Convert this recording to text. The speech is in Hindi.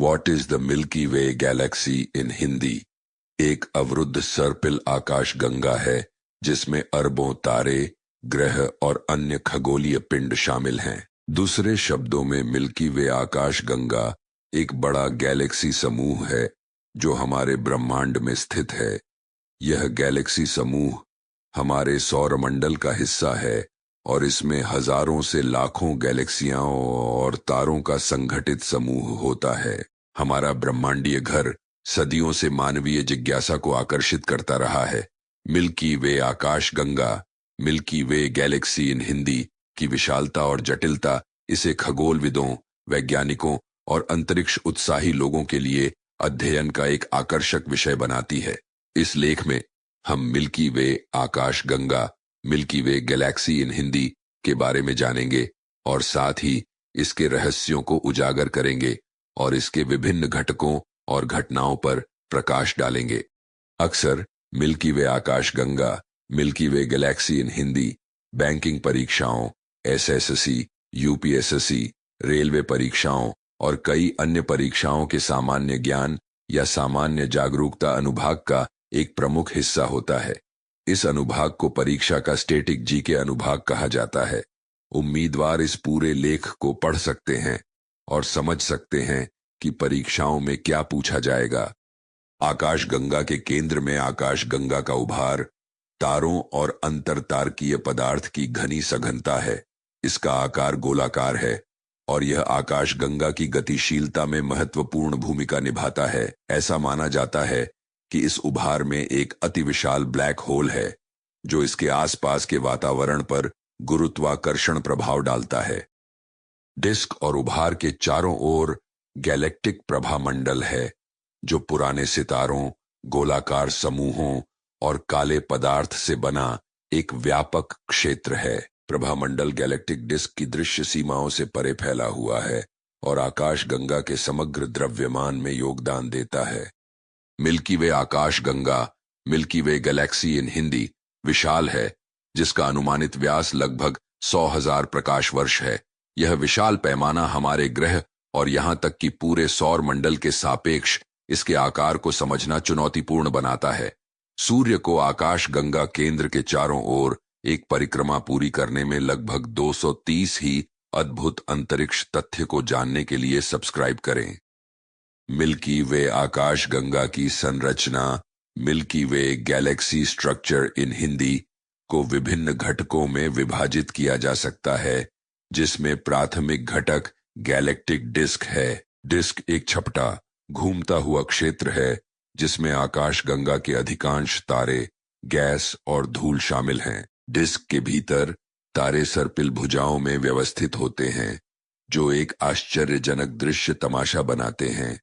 What is the milky way galaxy in Hindi? एक अवरुद्ध सर्पिल आकाश गंगा है जिसमें अरबों तारे, ग्रह और अन्य खगोलीय पिंड शामिल हैं। दूसरे शब्दों में मिल्की वे आकाश गंगा एक बड़ा गैलेक्सी समूह है जो हमारे ब्रह्मांड में स्थित है। यह गैलेक्सी समूह हमारे सौरमंडल का हिस्सा है और इसमें हजारों से लाखों गैलेक्सियां और तारों का संगठित समूह होता है। हमारा ब्रह्मांडीय घर सदियों से मानवीय जिज्ञासा को आकर्षित करता रहा है। Milky way Akash Ganga, milky way galaxy in Hindi की विशालता और जटिलता इसे खगोलविदों, वैज्ञानिकों और अंतरिक्ष उत्साही लोगों के लिए अध्ययन का एक आकर्षक विषय बनाती है। इस लेख में हम milky way Akash Ganga, milky way galaxy in Hindi के बारे में जानेंगे और साथ ही इसके रहस्यों को उजागर करेंगे और इसके विभिन्न घटकों और घटनाओं पर प्रकाश डालेंगे। अक्सर milky way Akash Ganga, milky way galaxy in Hindi banking परीक्षाओं, एसएससी, यूपीएससी, रेलवे परीक्षाओं और कई अन्य परीक्षाओं के सामान्य ज्ञान या सामान्य जागरूकता अनुभाग का एक प्रमुख हिस्सा होता है। इस अनुभाग को परीक्षा का स्टैटिक जीके अनुभाग कहा जाता है। उम्मीदवार इस पूरे लेख को पढ़ सकते हैं और समझ सकते हैं कि परीक्षाओं में क्या पूछा जाएगा। आकाश गंगा के केंद्र में आकाश गंगा का उभार तारों और अंतरतारकीय पदार्थ की घनी सघनता है। इसका आकार गोलाकार है और यह आकाश गंगा की गतिशीलता में महत्वपूर्ण भूमिका निभाता है। ऐसा माना जाता है कि इस उभार में एक अति विशाल ब्लैक होल है जो इसके आसपास के वातावरण पर गुरुत्वाकर्षण प्रभाव डालता है। डिस्क और उभार के चारों ओर गैलेक्टिक प्रभामंडल है जो पुराने सितारों, गोलाकार समूहों और काले पदार्थ से बना एक व्यापक क्षेत्र है। प्रभामंडल गैलेक्टिक डिस्क की दृश्य सीमाओं से परे फैला हुआ है और आकाश गंगा के समग्र द्रव्यमान में योगदान देता है। Milky way Akash Ganga, milky way galaxy in Hindi विशाल है जिसका अनुमानित व्यास लगभग 100,000 प्रकाश वर्ष है। यह विशाल पैमाना हमारे ग्रह और यहां तक कि पूरे सौर मंडल के सापेक्ष इसके आकार को समझना चुनौतीपूर्ण बनाता है। सूर्य को आकाश गंगा केंद्र के चारों ओर एक परिक्रमा पूरी करने में लगभग 230 ही अद्भुत अंतरिक्ष तथ्य को जानने के लिए सब्सक्राइब करें। मिल्की वे आकाश गंगा की संरचना, milky way Galaxy structure in Hindi को विभिन्न घटकों में विभाजित किया जा सकता है जिसमें प्राथमिक घटक गैलेक्टिक डिस्क है। डिस्क एक छपटा घूमता हुआ क्षेत्र है जिसमें आकाश गंगा के अधिकांश तारे, गैस और धूल शामिल हैं। डिस्क के भीतर तारे सर्पिल भुजाओं में व्यवस्थित होते हैं जो एक आश्चर्यजनक दृश्य तमाशा बनाते हैं।